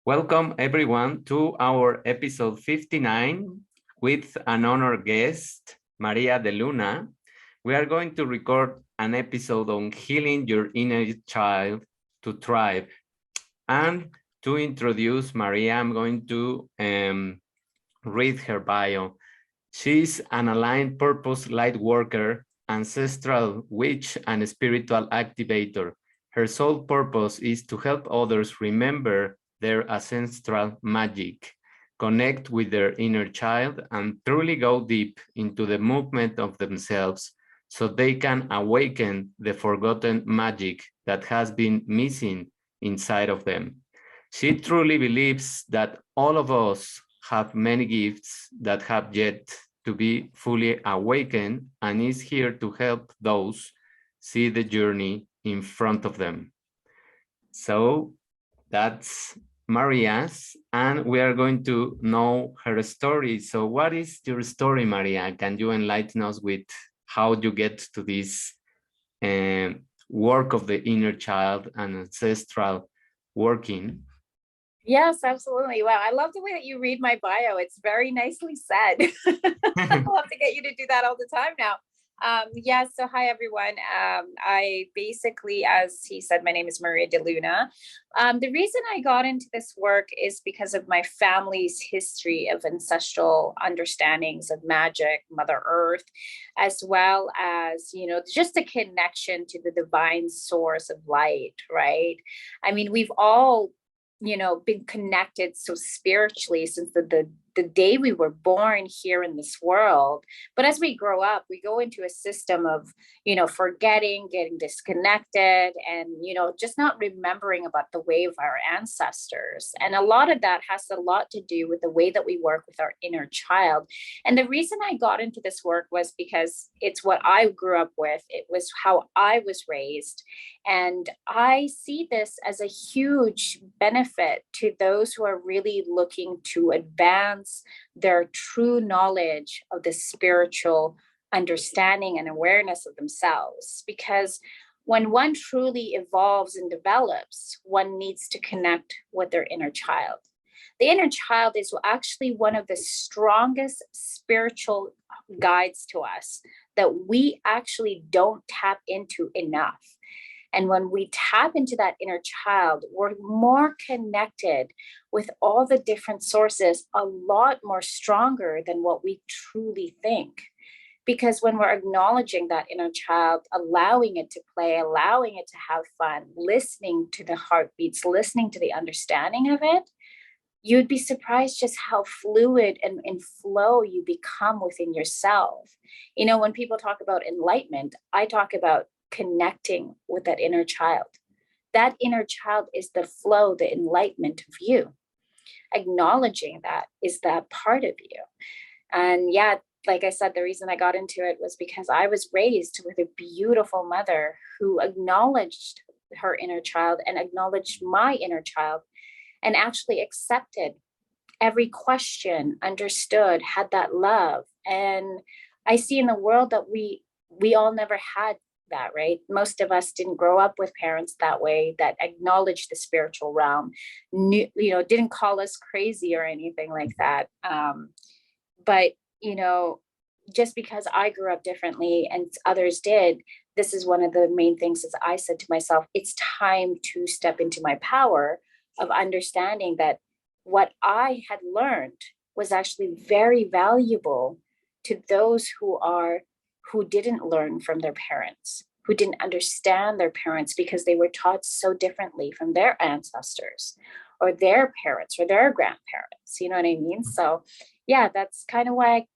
Welcome everyone to our episode 59 with an honored guest, Maria de Luna. We are going to record an episode on healing your inner child to thrive. And to introduce Maria, I'm going to read her bio. She's an aligned purpose light worker, ancestral witch, and spiritual activator. Her sole purpose is to help others remember their ancestral magic, connect with their inner child, and truly go deep into the movement of themselves so they can awaken the forgotten magic that has been missing inside of them. She truly believes that all of us have many gifts that have yet to be fully awakened and is here to help those see the journey in front of them. So that's Maria's, and we are going to know her story. So what is your story, Maria? Can you enlighten us with how you get to this work of the inner child and ancestral working? Yes, absolutely. Wow, I love the way that you read my bio. It's very nicely said. I'll have to get you to do that all the time now. So hi everyone. I basically, as he said, my name is Maria de Luna. The reason I got into this work is because of my family's history of ancestral understandings of magic, Mother Earth, as well as, just a connection to the divine source of light, right? I mean, we've all been connected so spiritually since the day we were born here in this world. But as we grow up, we go into a system of, forgetting, getting disconnected, and, just not remembering about the way of our ancestors. And a lot of that has a lot to do with the way that we work with our inner child. And the reason I got into this work was because it's what I grew up with. It was how I was raised. And I see this as a huge benefit to those who are really looking to advance their true knowledge of the spiritual understanding and awareness of themselves. Because when one truly evolves and develops, one needs to connect with their inner child. The inner child is actually one of the strongest spiritual guides to us that we actually don't tap into enough. And when we tap into that inner child, we're more connected with all the different sources, a lot more stronger than what we truly think. Because when we're acknowledging that inner child, allowing it to play, allowing it to have fun, listening to the heartbeats, listening to the understanding of it, you'd be surprised just how fluid and in flow you become within yourself. When people talk about enlightenment, I talk about connecting with that inner child. That inner child is the flow, the enlightenment of you. Acknowledging that is that part of you. And yeah, like I said, the reason I got into it was because I was raised with a beautiful mother who acknowledged her inner child and acknowledged my inner child and actually accepted every question, understood, had that love. And I see in the world that we all never had that, right? Most of us didn't grow up with parents that way, that acknowledged the spiritual realm, didn't call us crazy or anything like that. But just because I grew up differently and others did, this is one of the main things is I said to myself, it's time to step into my power of understanding that what I had learned was actually very valuable to those who didn't learn from their parents, who didn't understand their parents because they were taught so differently from their ancestors or their parents or their grandparents. You know what I mean? So yeah, that's kind of why I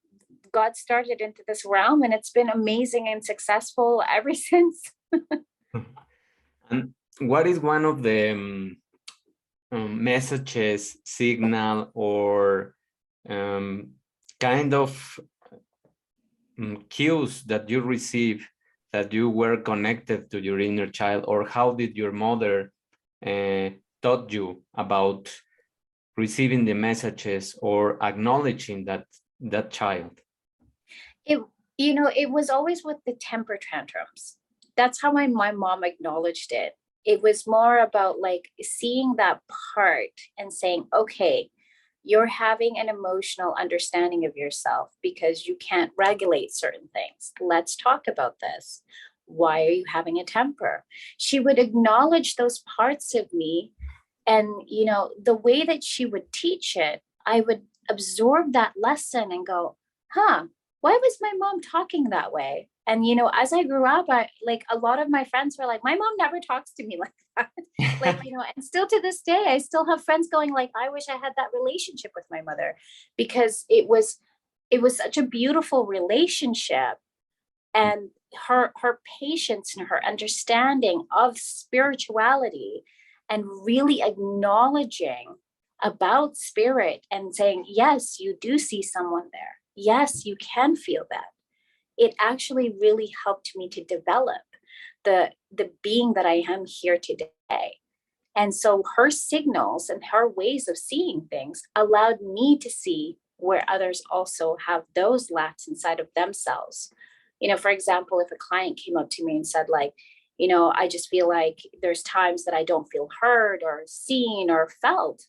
got started into this realm, and it's been amazing and successful ever since. And what is one of the messages, signal, or kind of cues that you receive that you were connected to your inner child, or how did your mother taught you about receiving the messages or acknowledging that child? It was always with the temper tantrums. That's how my mom acknowledged it. It was more about like seeing that part and saying, okay, you're having an emotional understanding of yourself because you can't regulate certain things. Let's talk about this. Why are you having a temper? She would acknowledge those parts of me. And, you know, the way that she would teach it, I would absorb that lesson and go, huh, why was my mom talking that way? And, you know, as I grew up, like a lot of my friends were like, my mom never talks to me like that. Like, you know, and still to this day, I still have friends going like, I wish I had that relationship with my mother, because it was such a beautiful relationship. And her patience and her understanding of spirituality and really acknowledging about spirit and saying, yes, you do see someone there. Yes, you can feel that. It actually really helped me to develop the being that I am here today. And so her signals and her ways of seeing things allowed me to see where others also have those lacks inside of themselves. You know, for example, if a client came up to me and said, like, you know, I just feel like there's times that I don't feel heard or seen or felt.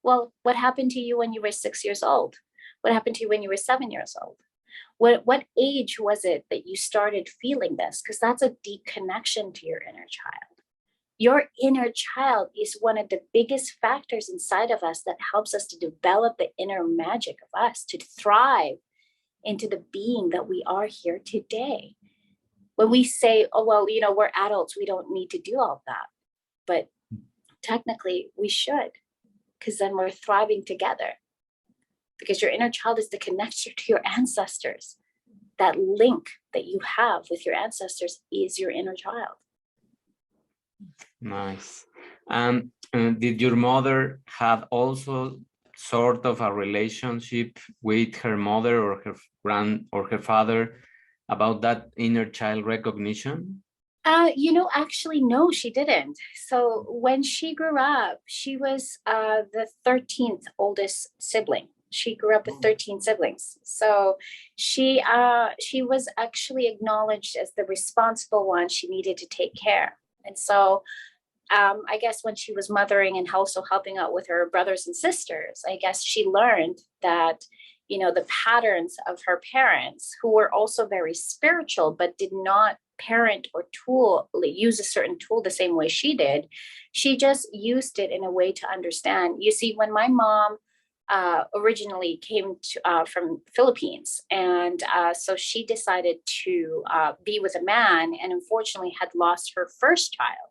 Well, what happened to you when you were 6 years old? What happened to you when you were 7 years old? What age was it that you started feeling this? Because that's a deep connection to your inner child. Your inner child is one of the biggest factors inside of us that helps us to develop the inner magic of us, to thrive into the being that we are here today. When we say, oh, well, you know, we're adults, we don't need to do all that. But technically we should, because then we're thriving together. Because your inner child is the connection to your ancestors. That link that you have with your ancestors is your inner child. Nice. Did your mother have also sort of a relationship with her mother or her her father about that inner child recognition? You know, actually, no, she didn't. So when she grew up, she was the 13th oldest sibling. She grew up with 13 siblings. So she was actually acknowledged as the responsible one. She needed to take care. And so I guess when she was mothering and also helping out with her brothers and sisters, I guess she learned that, you know, the patterns of her parents, who were also very spiritual, but did not parent or use a certain tool the same way she did. She just used it in a way to understand. You see, when my mom originally came from Philippines, and so she decided to be with a man, and unfortunately had lost her first child.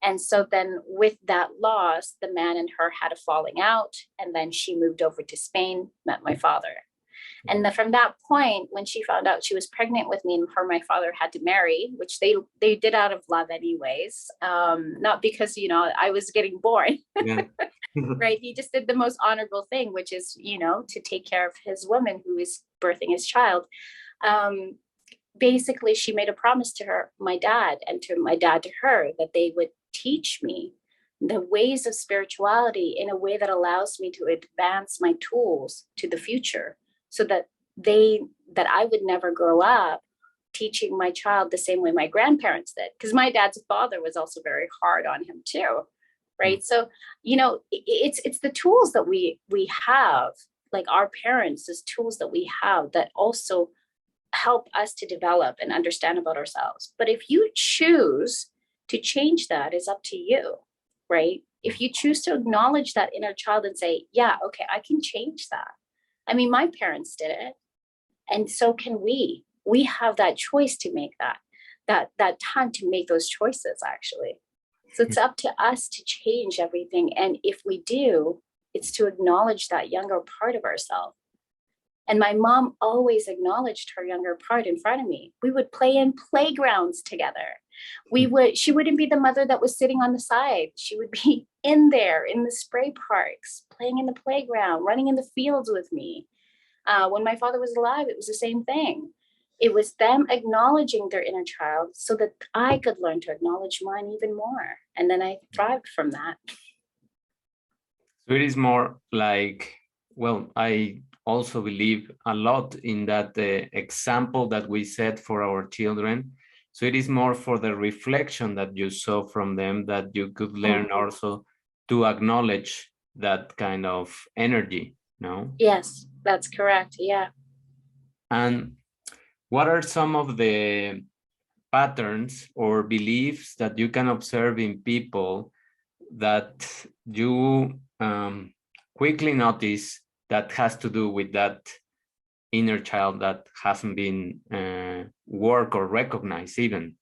And so then with that loss, the man and her had a falling out, and then she moved over to Spain, met my father. And from that point, when she found out she was pregnant with me, and my father had to marry, which they did out of love anyways, not because, you know, I was getting born. Yeah. Right. He just did the most honorable thing, which is, you know, to take care of his woman who is birthing his child. Basically, she made a promise to my dad to her, that they would teach me the ways of spirituality in a way that allows me to advance my tools to the future, so that I would never grow up teaching my child the same way my grandparents did. Because my dad's father was also very hard on him too. Right. So, you know, it's the tools that we have, like our parents, as tools that we have that also help us to develop and understand about ourselves. But if you choose to change that, is up to you, right? If you choose to acknowledge that inner child and say, yeah, okay, I can change that. I mean, my parents did it, and so can we. We have that choice to make that time to make those choices, actually. So it's up to us to change everything. And if we do, it's to acknowledge that younger part of ourselves. And my mom always acknowledged her younger part in front of me. We would play in playgrounds together. She wouldn't be the mother that was sitting on the side. She would be in there in the spray parks, playing in the playground, running in the fields with me. When my father was alive, it was the same thing. It was them acknowledging their inner child so that I could learn to acknowledge mine even more. And then I thrived from that. So it is more like, well, I also believe a lot in that example that we set for our children. So it is more for the reflection that you saw from them that you could learn also to acknowledge that kind of energy, no? Yes, that's correct. Yeah. And what are some of the patterns or beliefs that you can observe in people that you quickly notice that has to do with that inner child that hasn't been worked or recognized even?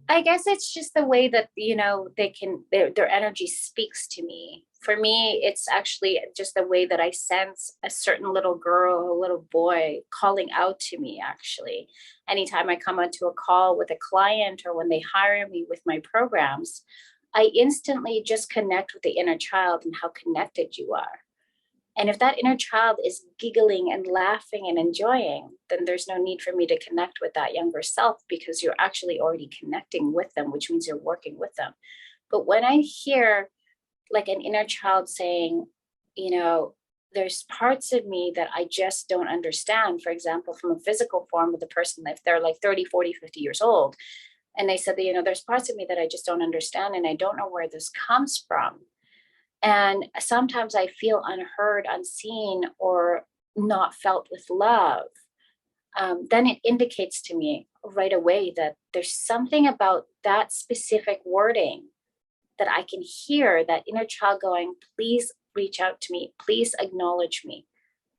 I guess it's just the way that, their energy speaks to me. For me, it's actually just the way that I sense a certain little girl, a little boy calling out to me, actually. Anytime I come onto a call with a client or when they hire me with my programs, I instantly just connect with the inner child and how connected you are. And if that inner child is giggling and laughing and enjoying, then there's no need for me to connect with that younger self because you're actually already connecting with them, which means you're working with them. But when I hear like an inner child saying, there's parts of me that I just don't understand, for example, from a physical form with a person, if they're like 30, 40, 50 years old, and they said that, there's parts of me that I just don't understand and I don't know where this comes from. And sometimes I feel unheard, unseen, or not felt with love. Then it indicates to me right away that there's something about that specific wording that I can hear that inner child going, please reach out to me. Please acknowledge me.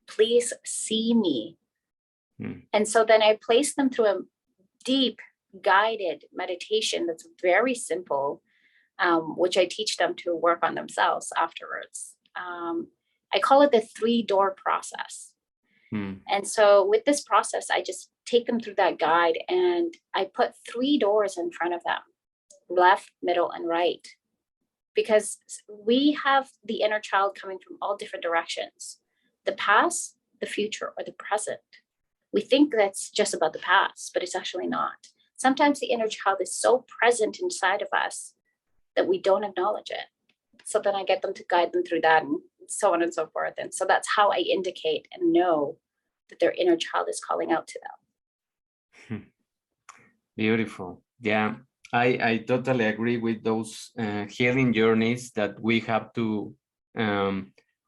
Please see me. And so then I place them through a deep guided meditation that's very simple, which I teach them to work on themselves afterwards. I call it the 3-door process. And so with this process, I just take them through that guide and I put 3 doors in front of them, left, middle, and right, because we have the inner child coming from all different directions, the past, the future, or the present. We think that's just about the past, but it's actually not. Sometimes the inner child is so present inside of us that we don't acknowledge it. So then I get them to guide them through that and so on and so forth. And so that's how I indicate and know that their inner child is calling out to them. Beautiful. Yeah, I totally agree with those healing journeys that we have to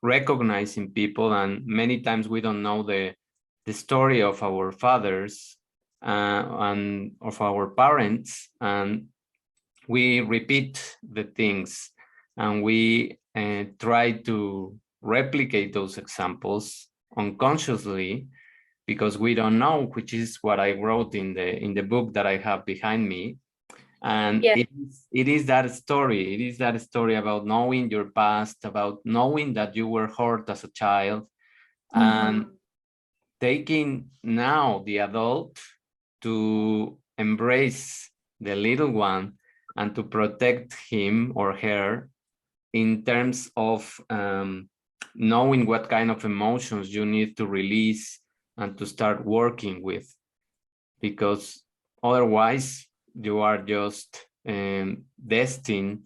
recognize in people. And many times we don't know the story of our fathers and of our parents. And we repeat the things and we try to replicate those examples unconsciously because we don't know, which is what I wrote in the book that I have behind me. And it is that story. It is that story about knowing your past, about knowing that you were hurt as a child, and taking now the adult to embrace the little one and to protect him or her in terms of knowing what kind of emotions you need to release and to start working with, because otherwise you are just destined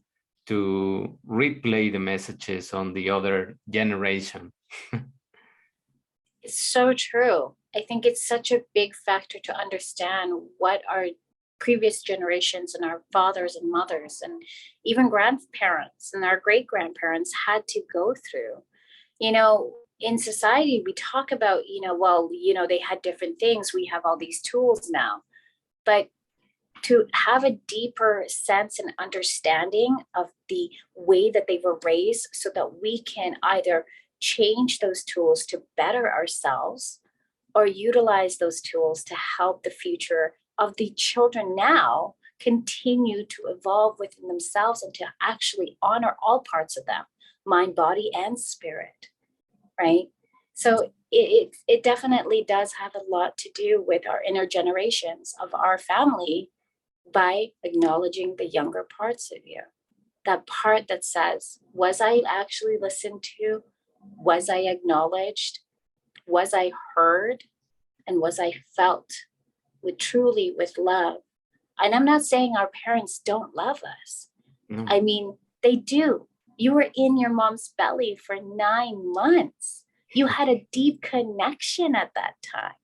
to replay the messages on the other generation. It's so true. I think it's such a big factor to understand what our previous generations and our fathers and mothers and even grandparents and our great grandparents had to go through. In society, we talk about, they had different things. We have all these tools now, but to have a deeper sense and understanding of the way that they were raised so that we can either change those tools to better ourselves or utilize those tools to help the future of the children now continue to evolve within themselves and to actually honor all parts of them, mind, body, and spirit, right? So it definitely does have a lot to do with our inner generations of our family by acknowledging the younger parts of you. That part that says, was I actually listened to? Was I acknowledged? Was I heard? And was I felt truly with love? And I'm not saying our parents don't love us. I mean, they do. You were in your mom's belly for 9 months. You had a deep connection at that time.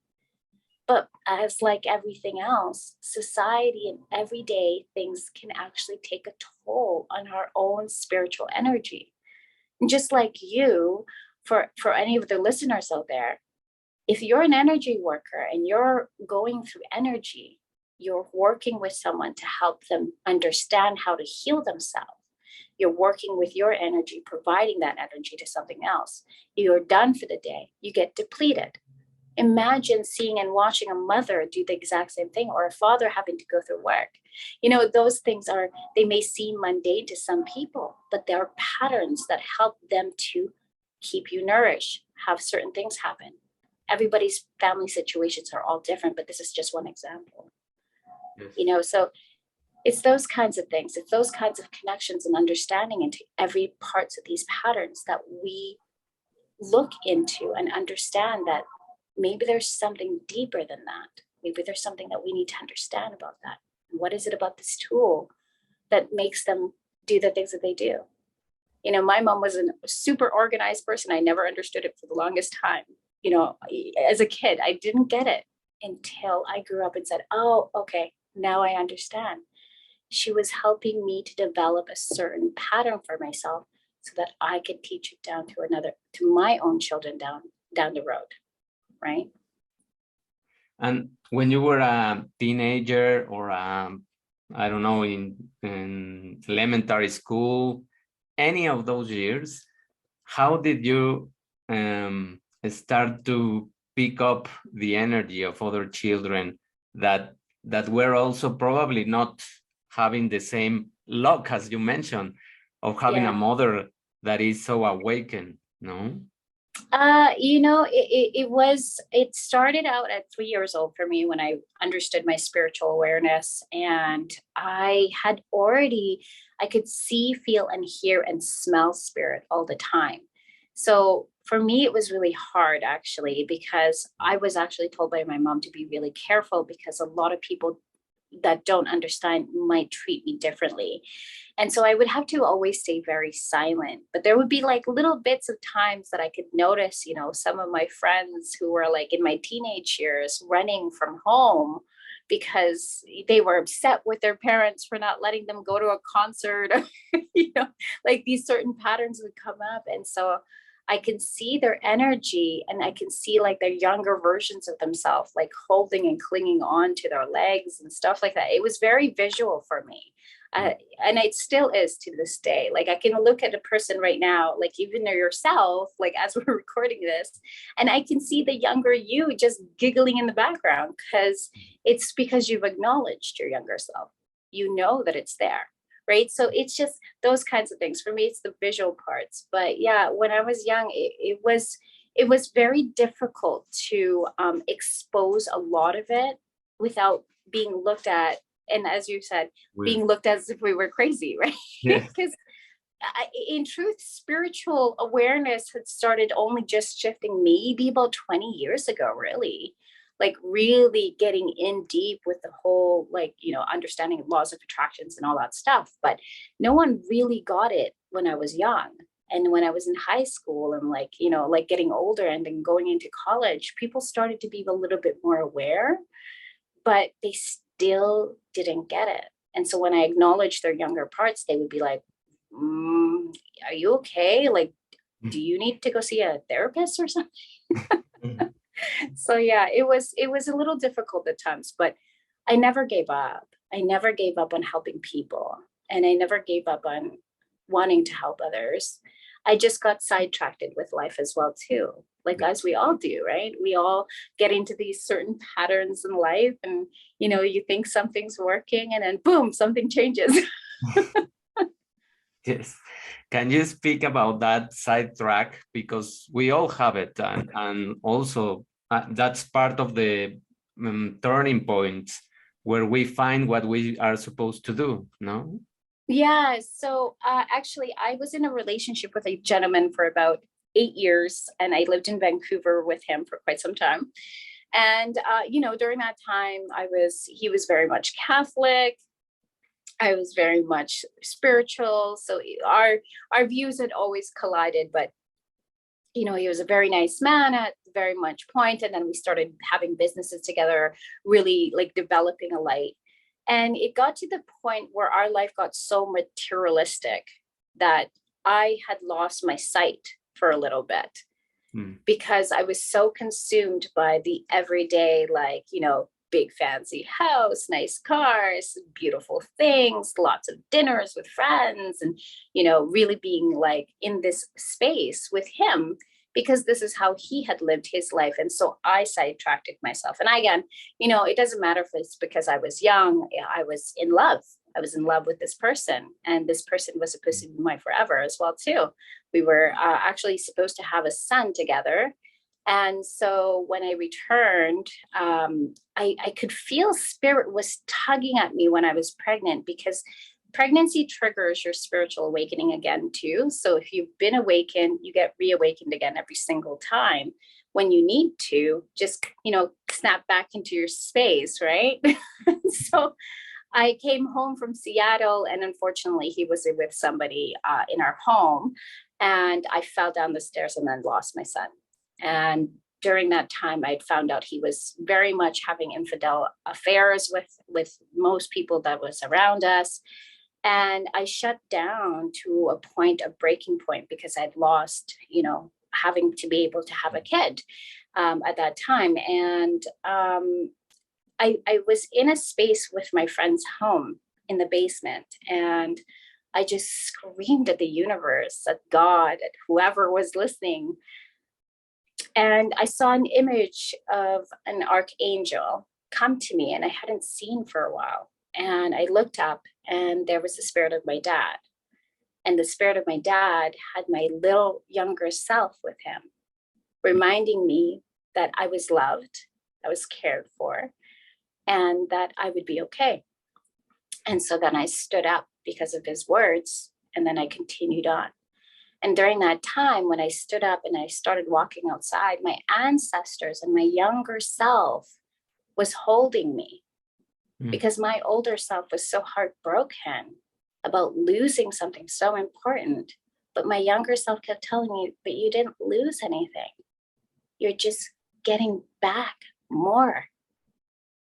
But as like everything else, society and everyday things can actually take a toll on our own spiritual energy. And just like you, for any of the listeners out there, if you're an energy worker and you're going through energy, you're working with someone to help them understand how to heal themselves. You're working with your energy, providing that energy to something else. You're done for the day. You get depleted. Imagine seeing and watching a mother do the exact same thing, or a father having to go through work. Those things they may seem mundane to some people, but there are patterns that help them to keep you nourished, have certain things happen. Everybody's family situations are all different, but this is just one example. Yes. So it's those kinds of things. It's those kinds of connections and understanding into every parts of these patterns that we look into and understand that maybe there's something deeper than that. Maybe there's something that we need to understand about that. What is it about this tool that makes them do the things that they do? My mom was a super organized person. I never understood it for the longest time. As a kid, I didn't get it until I grew up and said, oh, okay, now I understand. She was helping me to develop a certain pattern for myself so that I could teach it down to my own children down the road. Right. And when you were a teenager or I don't know, in elementary school, any of those years, how did you start to pick up the energy of other children that were also probably not having the same luck as you mentioned of having a mother that is so awakened? No. It started out at 3 years old for me when I understood my spiritual awareness, and I could see, feel, and hear and smell spirit all the time. So for me, it was really hard actually, because I was actually told by my mom to be really careful because a lot of people that don't understand might treat me differently. And so I would have to always stay very silent. But there would be like little bits of times that I could notice, some of my friends who were like in my teenage years running from home because they were upset with their parents for not letting them go to a concert. Like these certain patterns would come up. And so I can see their energy, and I can see like their younger versions of themselves, like holding and clinging on to their legs and stuff like that. It was very visual for me. And it still is to this day. Like I can look at a person right now, like even yourself, like as we're recording this, and I can see the younger you just giggling in the background because you've acknowledged your younger self. You know that it's there. Right. So it's just those kinds of things. For me, it's the visual parts. But yeah, when I was young, it was very difficult to expose a lot of it without being looked at. And as you said, being looked at as if we were crazy, right? Because in truth, spiritual awareness had started only just shifting maybe about 20 years ago, really. Like really getting in deep with the whole, understanding laws of attractions and all that stuff. But no one really got it when I was young. And when I was in high school and getting older and then going into college, people started to be a little bit more aware, but they still didn't get it. And so when I acknowledged their younger parts, they would be like, are you okay? Like, do you need to go see a therapist or something? So yeah, it was a little difficult at times, but I never gave up. I never gave up on helping people, and I never gave up on wanting to help others. I just got sidetracked with life as well too, like as we all do, right? We all get into these certain patterns in life, and you think something's working, and then boom, something changes. Yes. Can you speak about that sidetrack? Because we all have it, and also that's part of the turning points where we find what we are supposed to do, no? Yeah. So actually, I was in a relationship with a gentleman for about 8 years, and I lived in Vancouver with him for quite some time. And, during that time, he was very much Catholic. I was very much spiritual. So our views had always collided, but he was a very nice man at very much point. And then we started having businesses together, really like developing a light. And it got to the point where our life got so materialistic that I had lost my sight for a little bit because I was so consumed by the everyday, like, big fancy house, nice cars, beautiful things, lots of dinners with friends, and, really being like in this space with him because this is how he had lived his life. And so I sidetracked myself. And again, it doesn't matter if it's because I was young, I was in love. I was in love with this person, and this person was supposed to be my forever as well too. We were actually supposed to have a son together. And so when I returned, I could feel spirit was tugging at me when I was pregnant, because pregnancy triggers your spiritual awakening again too. So if you've been awakened, you get reawakened again every single time when you need to just, snap back into your space, right? So I came home from Seattle, and unfortunately he was with somebody in our home, and I fell down the stairs and then lost my son. And during that time, I'd found out he was very much having infidel affairs with most people that was around us. And I shut down to a point of breaking point because I'd lost, having to be able to have a kid at that time. And I was in a space with my friend's home in the basement, and I just screamed at the universe, at God, at whoever was listening. And I saw an image of an archangel come to me, and I hadn't seen for a while. And I looked up, and there was the spirit of my dad. And the spirit of my dad had my little younger self with him, reminding me that I was loved, I was cared for, and that I would be okay. And so then I stood up because of his words, and then I continued on. And during that time, when I stood up and I started walking outside, my ancestors and my younger self was holding me because my older self was so heartbroken about losing something so important. But my younger self kept telling me, but you didn't lose anything. You're just getting back more.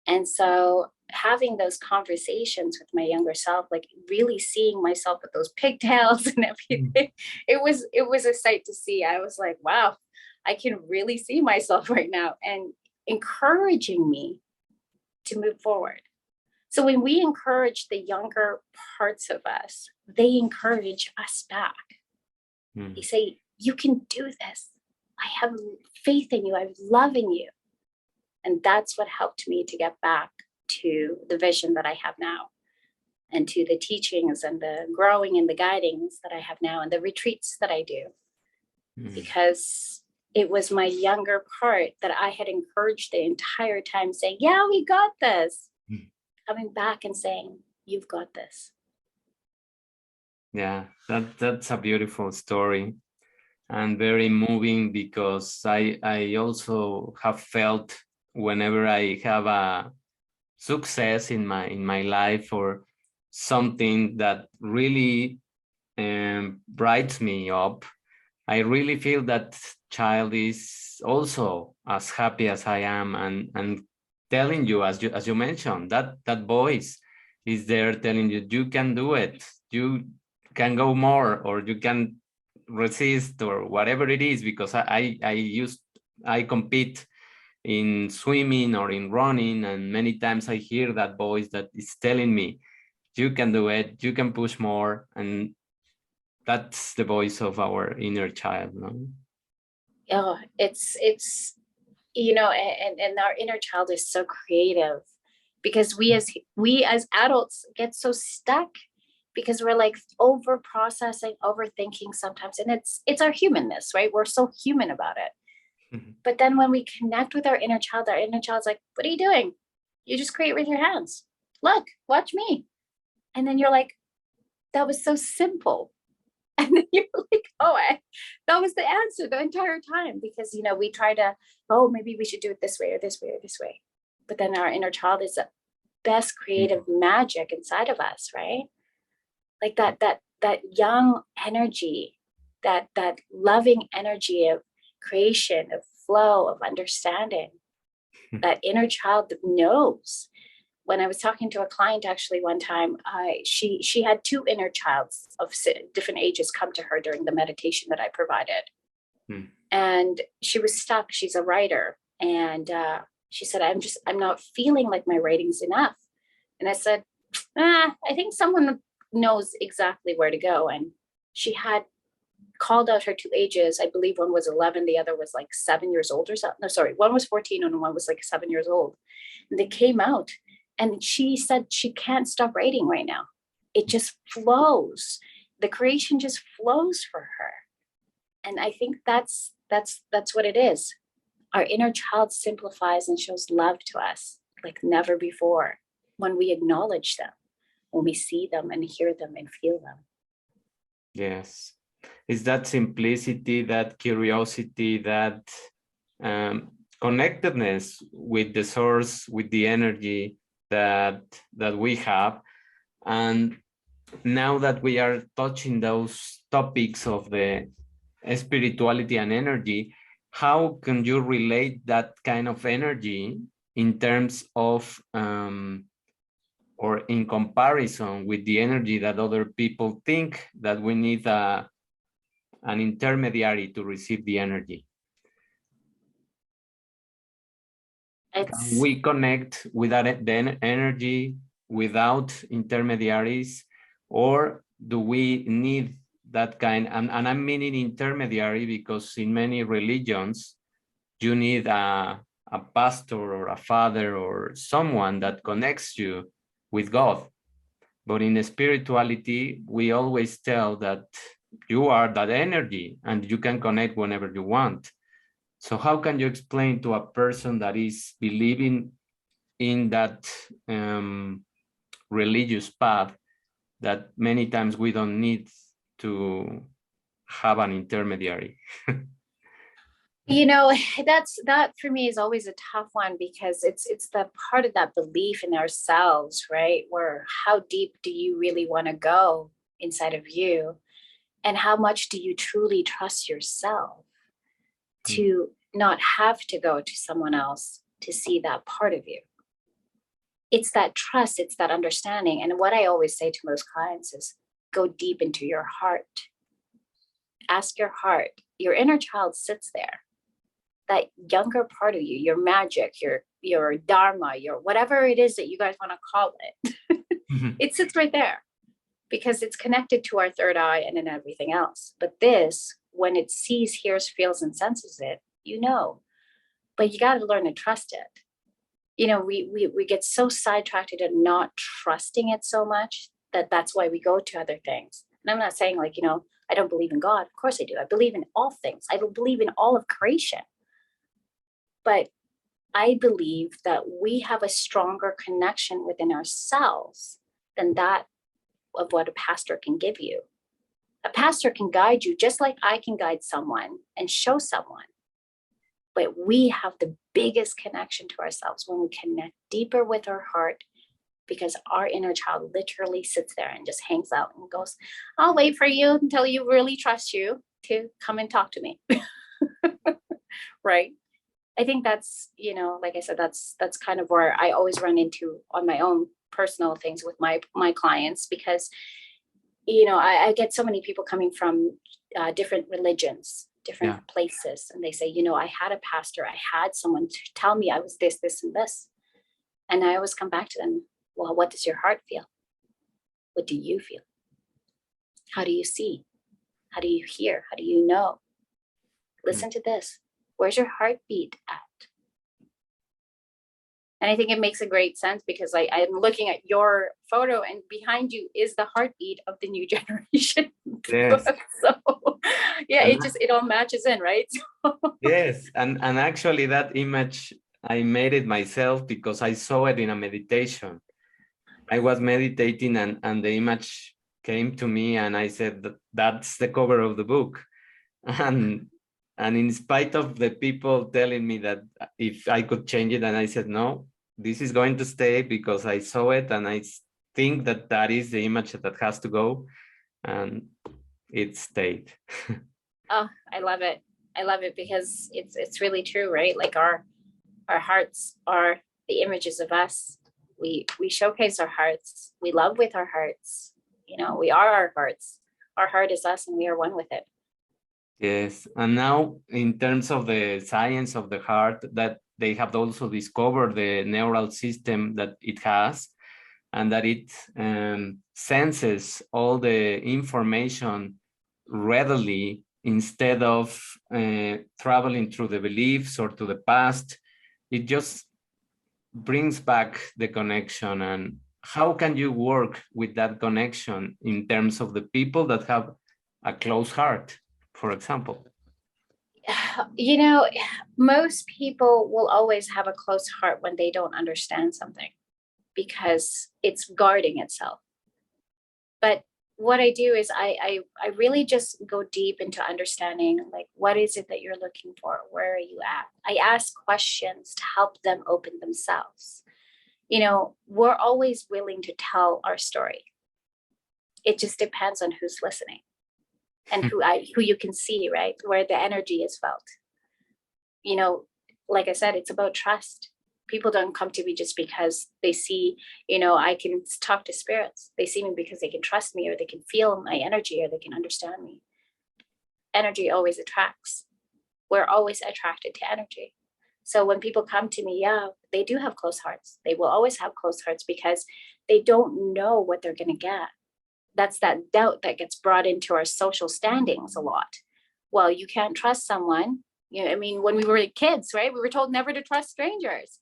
And so having those conversations with my younger self, like really seeing myself with those pigtails and everything, it was a sight to see. I was like, wow, I can really see myself right now, and encouraging me to move forward. So when we encourage the younger parts of us, they encourage us back. They say, you can do this. I have faith in you. I love in you. And that's what helped me to get back to the vision that I have now, and to the teachings and the growing and the guidings that I have now, and the retreats that I do. Because it was my younger part that I had encouraged the entire time, saying, yeah, we got this. Coming back and saying, you've got this. Yeah, that's a beautiful story, and very moving, because I also have felt whenever I have a success in my life, or something that really brights me up, I really feel that child is also as happy as I am, and telling you, as you mentioned, that voice is there telling you, you can do it, you can go more, or you can resist, or whatever it is. Because I compete in swimming or in running, and many times I hear that voice that is telling me, you can do it, you can push more. And that's the voice of our inner child, no? Oh, it's and our inner child is so creative, because we as adults get so stuck because we're like over processing, overthinking sometimes. And it's our humanness, right? We're so human about it. But then when we connect with our inner child's like, what are you doing? You just create with your hands. Look, watch me. And then you're like, that was so simple. And then you're like, oh, that was the answer the entire time. Because, we try to, oh, maybe we should do it this way or this way or this way. But then our inner child is the best creative magic inside of us, right? Like that young energy, that loving energy of creation, of flow, of understanding. That inner child that knows. When I was talking to a client actually one time, she had two inner childs of different ages come to her during the meditation that I provided. And she was stuck. She's a writer. And she said, I'm not feeling like my writing's enough. And I said, I think someone knows exactly where to go. And she had called out her two ages. I believe one was 11, the other was like 7 years old or something. No, sorry, one was 14 and one was like 7 years old. And they came out and she said she can't stop writing right now. It just flows. The creation just flows for her. And I think that's what it is. Our inner child simplifies and shows love to us like never before when we acknowledge them, when we see them and hear them and feel them. Yes. Is that simplicity, that curiosity, that connectedness with the source, with the energy that we have. And now that we are touching those topics of the spirituality and energy, how can you relate that kind of energy in terms of or in comparison with the energy that other people think that we need an intermediary to receive the energy? We connect with that the energy without intermediaries, or do we need that kind? And I'm meaning intermediary because in many religions, you need a pastor or a father or someone that connects you with God. But in spirituality, we always tell that you are that energy and you can connect whenever you want. So how can you explain to a person that is believing in that religious path that many times we don't need to have an intermediary? You know, that for me is always a tough one, because it's the part of that belief in ourselves, right? Where how deep do you really want to go inside of you? And how much do you truly trust yourself to not have to go to someone else to see that part of you? It's that trust, it's that understanding. And what I always say to most clients is go deep into your heart. Ask your heart. Your inner child sits there. That younger part of you, your magic, your dharma, your whatever it is that you guys want to call it, it sits right there because it's connected to our third eye and in everything else. But this, when it sees, hears, feels, and senses it, you know, but you got to learn to trust it. You know, we get so sidetracked in not trusting it so much that's why we go to other things. And I'm not saying like, you know, I don't believe in God. Of course I do. I believe in all things. I believe in all of creation. But I believe that we have a stronger connection within ourselves than that of what a pastor can give you. A pastor can guide you just like I can guide someone and show someone. But we have the biggest connection to ourselves when we connect deeper with our heart, because our inner child literally sits there and just hangs out and goes, I'll wait for you until you really trust you to come and talk to me. Right? I think that's, you know, like I said, that's kind of where I always run into on my own personal things with my clients, because, you know, I get so many people coming from different religions, different places. And they say, you know, I had a pastor, I had someone to tell me I was this, this, and this. And I always come back to them. Well, what does your heart feel? What do you feel? How do you see? How do you hear? How do you know? Listen to this. Where's your heartbeat at? And I think it makes a great sense because I'm looking at your photo and behind you is the heartbeat of the new generation. Yes. So yeah, it all matches in, right? Yes. And actually that image, I made it myself because I saw it in a meditation. I was meditating and the image came to me and I said, that's the cover of the book. And in spite of the people telling me that if I could change it, and I said, no, this is going to stay because I saw it and I think that is the image that has to go, and it stayed. Oh, I love it. I love it because it's really true, right? Like our hearts are the images of us. We showcase our hearts. We love with our hearts. You know, we are our hearts. Our heart is us, and we are one with it. Yes, and now in terms of the science of the heart, that they have also discovered the neural system that it has, and that it senses all the information readily instead of traveling through the beliefs or to the past. It just brings back the connection. And how can you work with that connection in terms of the people that have a close heart, for example? You know, most people will always have a close heart when they don't understand something because it's guarding itself. But what I do is I really just go deep into understanding, like, what is it that you're looking for? Where are you at? I ask questions to help them open themselves. You know, we're always willing to tell our story. It just depends on who's listening and who you can see, right? Where the energy is felt. You know, like I said, it's about trust. People don't come to me just because they see, you know, I can talk to spirits. They see me because they can trust me, or they can feel my energy, or they can understand me. Energy always attracts. We're always attracted to energy. So when people come to me, yeah, they do have close hearts. They will always have close hearts because they don't know what they're going to get. That's that doubt that gets brought into our social standings a lot. Well, you can't trust someone. You know, I mean, when we were kids, right, we were told never to trust strangers.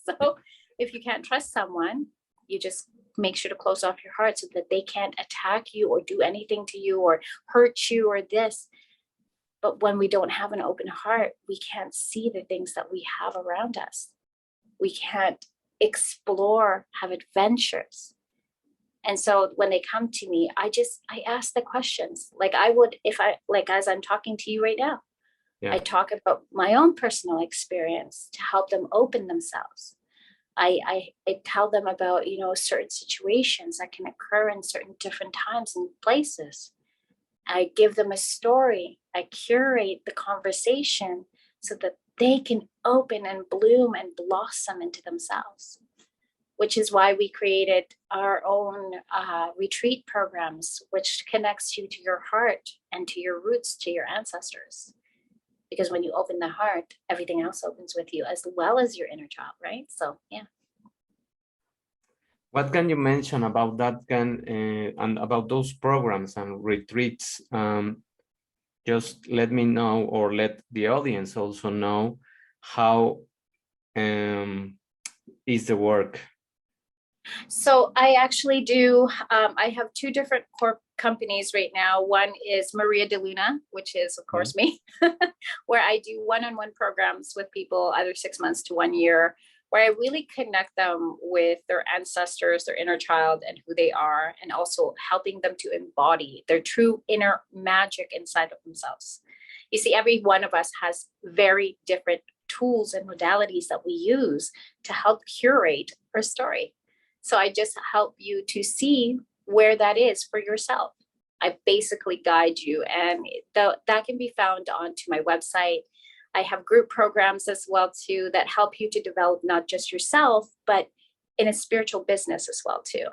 So if you can't trust someone, you just make sure to close off your heart so that they can't attack you or do anything to you or hurt you or this. But when we don't have an open heart, we can't see the things that we have around us. We can't explore, have adventures. And so when they come to me, I ask the questions like I would if I, like, as I'm talking to you right now. Yeah. I talk about my own personal experience to help them open themselves. I tell them about, you know, certain situations that can occur in certain different times and places. I give them a story. I curate the conversation so that they can open and bloom and blossom into themselves, which is why we created our own retreat programs, which connects you to your heart and to your roots, to your ancestors. Because when you open the heart, everything else opens with you, as well as your inner child, right? So, yeah. What can you mention about that and about those programs and retreats? Just let me know, or let the audience also know, how is the work? So I actually do, I have two different core companies right now. One is Maria de Luna, which is of course me, where I do one-on-one programs with people, either 6 months to 1 year, where I really connect them with their ancestors, their inner child, and who they are, and also helping them to embody their true inner magic inside of themselves. You see, every one of us has very different tools and modalities that we use to help curate our story. So I just help you to see where that is for yourself. I basically guide you, and that can be found onto my website. I have group programs as well too that help you to develop not just yourself, but in a spiritual business as well too.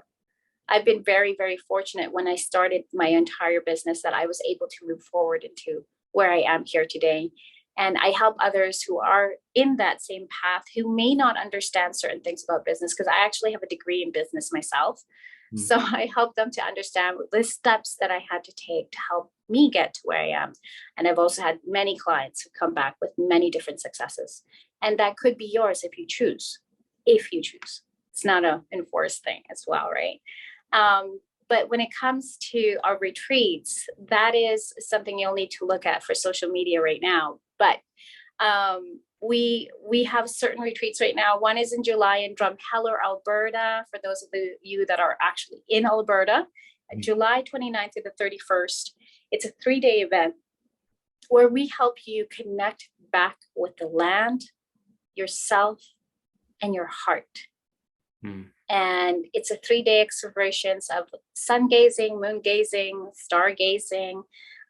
I've been very, very fortunate when I started my entire business that I was able to move forward into where I am here today. And I help others who are in that same path, who may not understand certain things about business, because I actually have a degree in business myself. So I help them to understand the steps that I had to take to help me get to where I am. And I've also had many clients who come back with many different successes. And that could be yours if you choose. If you choose. It's not an enforced thing as well, right? But when it comes to our retreats, that is something you'll need to look at for social media right now. But we have certain retreats right now. One is in July in Drumheller, Alberta, for those of you that are actually in Alberta, July 29th to the 31st. It's a 3-day event where we help you connect back with the land, yourself, and your heart. And it's a 3-day explorations of sun gazing, moon gazing, star gazing.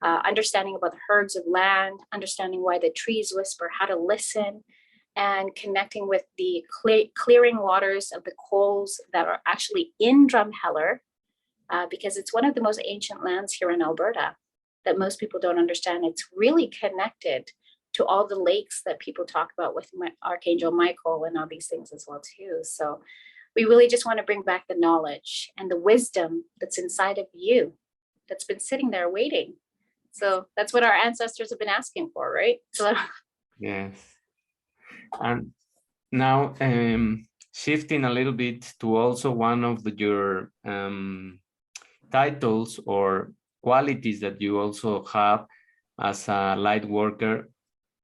understanding about the herds of land, understanding why the trees whisper, how to listen, and connecting with the clearing waters of the coals that are actually in Drumheller, because it's one of the most ancient lands here in Alberta that most people don't understand. It's really connected to all the lakes that people talk about with Archangel Michael and all these things as well too. So we really just want to bring back the knowledge and the wisdom that's inside of you, that's been sitting there waiting. So that's what our ancestors have been asking for, right? So Yes. And now shifting a little bit to also one of your titles or qualities that you also have as a light worker,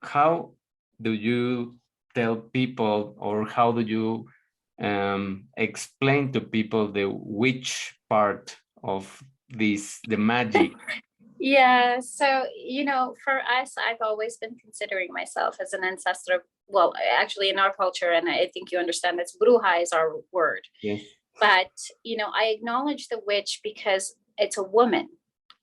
how do you tell people, or how do you explain to people the which part of this, the magic? yeah, so for us, I've always been considering myself as an ancestor. Well, actually, in our culture, and I think you understand this, bruja is our word. Yes. But I acknowledge the witch because it's a woman.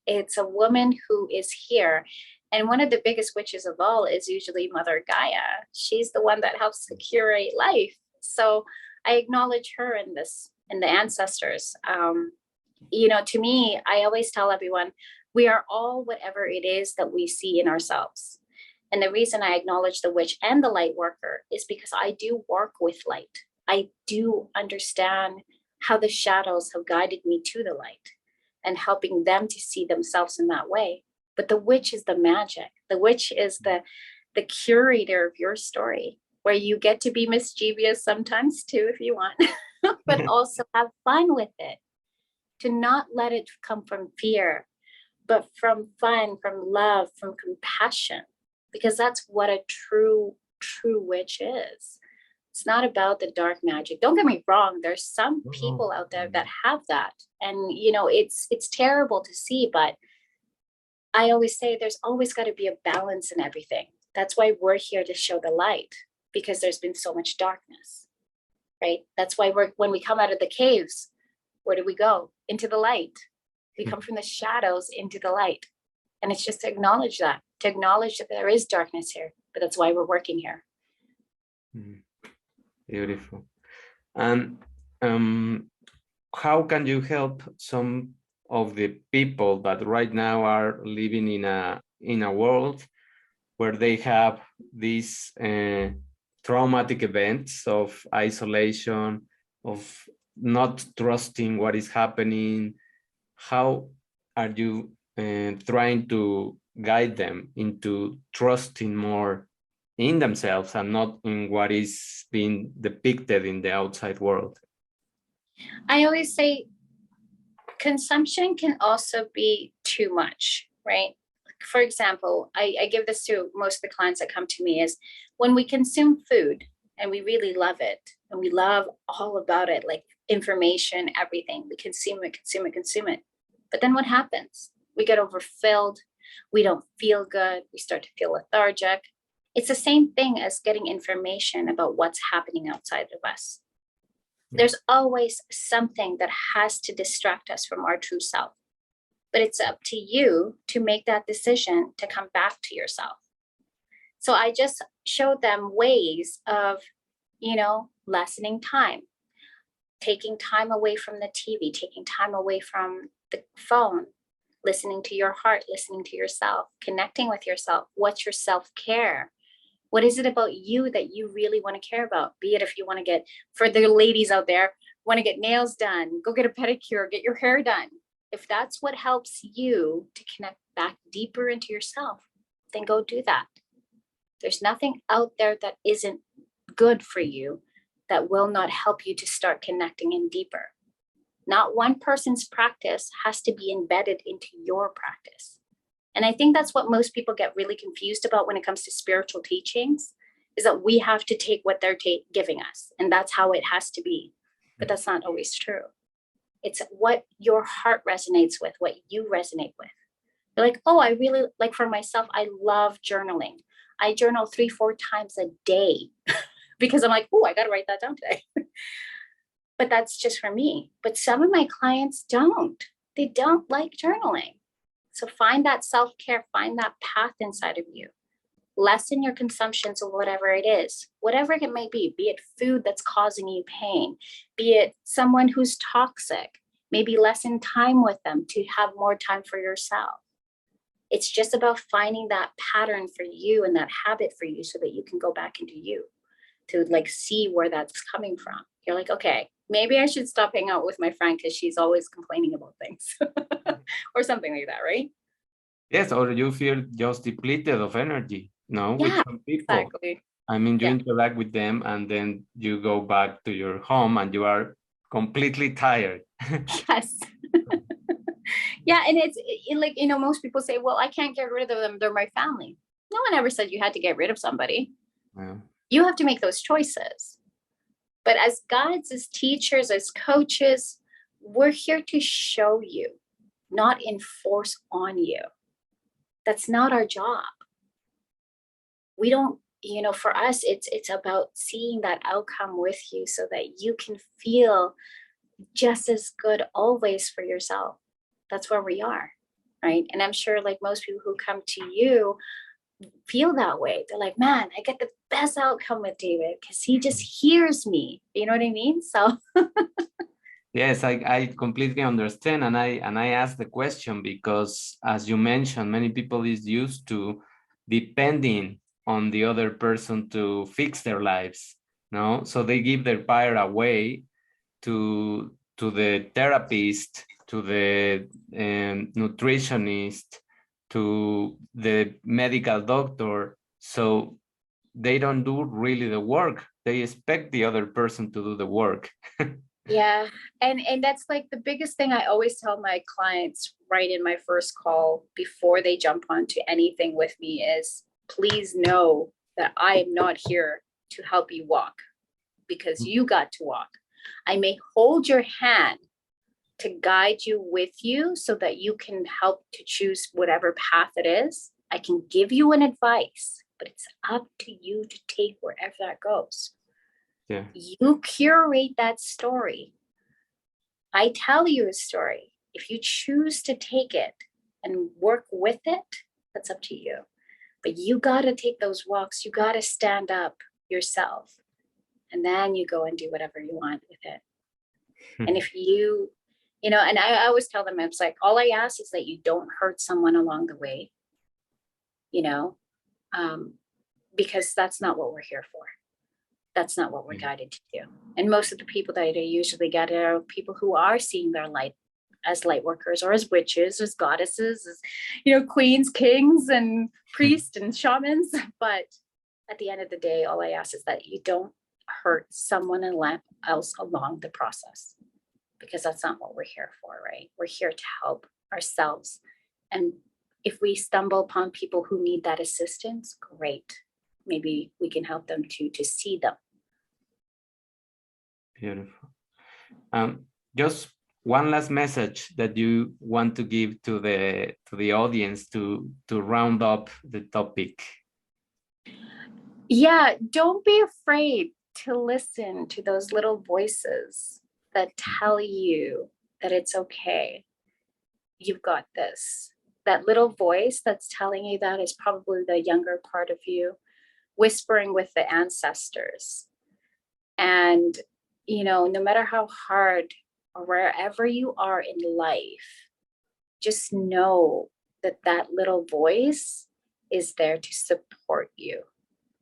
It's a woman who is here. And one of the biggest witches of all is usually Mother Gaia. She's the one that helps to curate life. So I acknowledge her in this, in the ancestors. To me, I always tell everyone, we are all whatever it is that we see in ourselves. And the reason I acknowledge the witch and the light worker is because I do work with light. I do understand how the shadows have guided me to the light and helping them to see themselves in that way. But the witch is the magic. The witch is the curator of your story, where you get to be mischievous sometimes too, if you want, but also have fun with it. To not let it come from fear, but from fun, from love, from compassion, because that's what a true witch is. It's not about the dark magic. Don't get me wrong. There's some people out there that have that. And, it's terrible to see, but I always say there's always got to be a balance in everything. That's why we're here to show the light, because there's been so much darkness, right? That's why when we come out of the caves, where do we go? Into the light. We come from the shadows into the light. And it's just to acknowledge that there is darkness here, but that's why we're working here. Beautiful. And how can you help some of the people that right now are living in a world where they have these traumatic events of isolation, of not trusting what is happening? How are you trying to guide them into trusting more in themselves and not in what is being depicted in the outside world? I always say consumption can also be too much, right? For example, I give this to most of the clients that come to me, is when we consume food and we really love it and we love all about it, like information, everything, we consume it. But then what happens? We get overfilled. We don't feel good. We start to feel lethargic. It's the same thing as getting information about what's happening outside of us. There's always something that has to distract us from our true self. But it's up to you to make that decision to come back to yourself. So I just showed them ways of, lessening time, taking time away from the TV, taking time away from the phone, listening to your heart, listening to yourself, connecting with yourself. What's your self-care? What is it about you that you really want to care about? Be it if you want to get, for the ladies out there, want to get nails done, go get a pedicure, get your hair done. If that's what helps you to connect back deeper into yourself, then go do that. There's nothing out there that isn't good for you that will not help you to start connecting in deeper. Not one person's practice has to be embedded into your practice. And I think that's what most people get really confused about when it comes to spiritual teachings, is that we have to take what they're giving us, and that's how it has to be. But that's not always true. It's what your heart resonates with, what you resonate with. You're like, oh, I really, like for myself, I love journaling. I journal 3-4 times a day because I'm like, oh, I got to write that down today. But that's just for me. But some of my clients don't. They don't like journaling. So find that self-care, find that path inside of you. Lessen your consumptions of whatever it is, whatever it may be it food that's causing you pain, be it someone who's toxic, maybe lessen time with them to have more time for yourself. It's just about finding that pattern for you and that habit for you so that you can go back into you to like see where that's coming from. You're like, okay, maybe I should stop hanging out with my friend because she's always complaining about things or something like that, right? Yes, or you feel just depleted of energy, no, with Yeah, some people. exactly. I mean, you interact with them and then you go back to your home and you are completely tired. Yes. Yeah, and it's like, most people say, well, I can't get rid of them, they're my family. No one ever said you had to get rid of somebody. Yeah. You have to make those choices. But as guides, as teachers, as coaches, we're here to show you, not enforce on you. That's not our job. We don't, for us, it's about seeing that outcome with you so that you can feel just as good always for yourself. That's where we are, right? And I'm sure like most people who come to you feel that way. They're like, man, I get the best outcome with David because he just hears me. You know what I mean? So yes, I completely understand, and I asked the question because, as you mentioned, many people is used to depending on the other person to fix their lives. No, so they give their power away to the therapist, to the nutritionist, to the medical doctor. So they don't do really the work. They expect the other person to do the work. yeah. And that's like the biggest thing I always tell my clients right in my first call before they jump onto anything with me is, please know that I am not here to help you walk because you got to walk. I may hold your hand to guide you with you so that you can help to choose whatever path it is. I can give you an advice, but it's up to you to take wherever that goes. Yeah. You curate that story. I tell you a story. If you choose to take it and work with it, that's up to you. But you got to take those walks. You got to stand up yourself. And then you go and do whatever you want with it. And if you, and I always tell them, it's like, all I ask is that you don't hurt someone along the way, because that's not what we're here for. That's not what we're guided to do. And most of the people that I usually get are people who are seeing their light as light workers or as witches, as goddesses, as, queens, kings, and priests and shamans. But at the end of the day, all I ask is that you don't hurt someone else along the process, because that's not what we're here for, right? We're here to help ourselves. And if we stumble upon people who need that assistance, great. Maybe we can help them to see them. Beautiful. Just one last message that you want to give to the audience to round up the topic. Yeah, don't be afraid to listen to those little voices that tell you that it's okay. You've got this. That little voice that's telling you that is probably the younger part of you, whispering with the ancestors. And, no matter how hard or wherever you are in life, just know that that little voice is there to support you.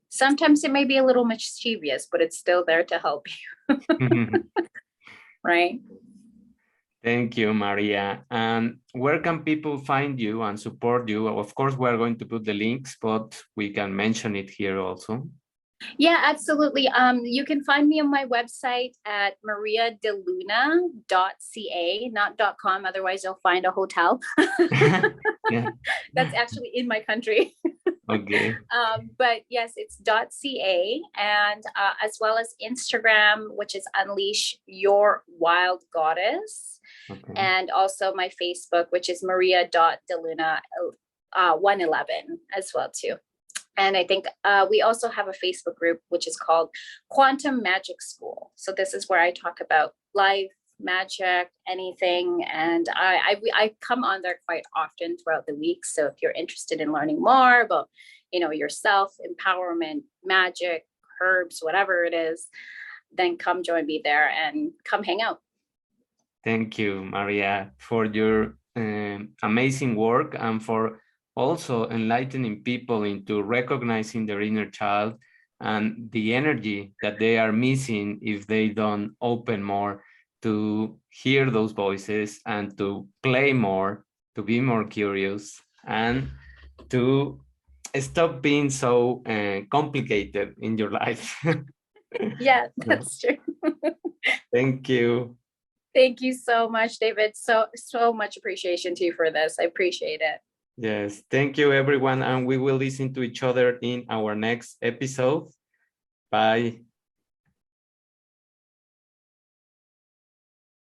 Sometimes it may be a little mischievous, but it's still there to help you. Right? Thank you, Maria. And where can people find you and support you? Of course, we're going to put the links, but we can mention it here also. Yeah, absolutely. You can find me on my website at mariadeluna.ca, not .com. Otherwise, you'll find a hotel. Yeah. That's actually in my country. Okay. But yes, it's .ca, and as well as Instagram, which is Unleash Your Wild Goddess. Okay. And also my Facebook, which is maria.deluna 111 as well too. And I think we also have a Facebook group, which is called Quantum Magic School. So this is where I talk about life, magic, anything. And I come on there quite often throughout the week. So if you're interested in learning more about, yourself, empowerment, magic, herbs, whatever it is, then come join me there and come hang out. Thank you, Maria, for your amazing work and for also enlightening people into recognizing their inner child and the energy that they are missing if they don't open more to hear those voices and to play more, to be more curious, and to stop being so complicated in your life. Yeah, that's true. Thank you. Thank you so much, David. So much appreciation to you for this. I appreciate it. Yes, thank you, everyone. And we will listen to each other in our next episode. Bye.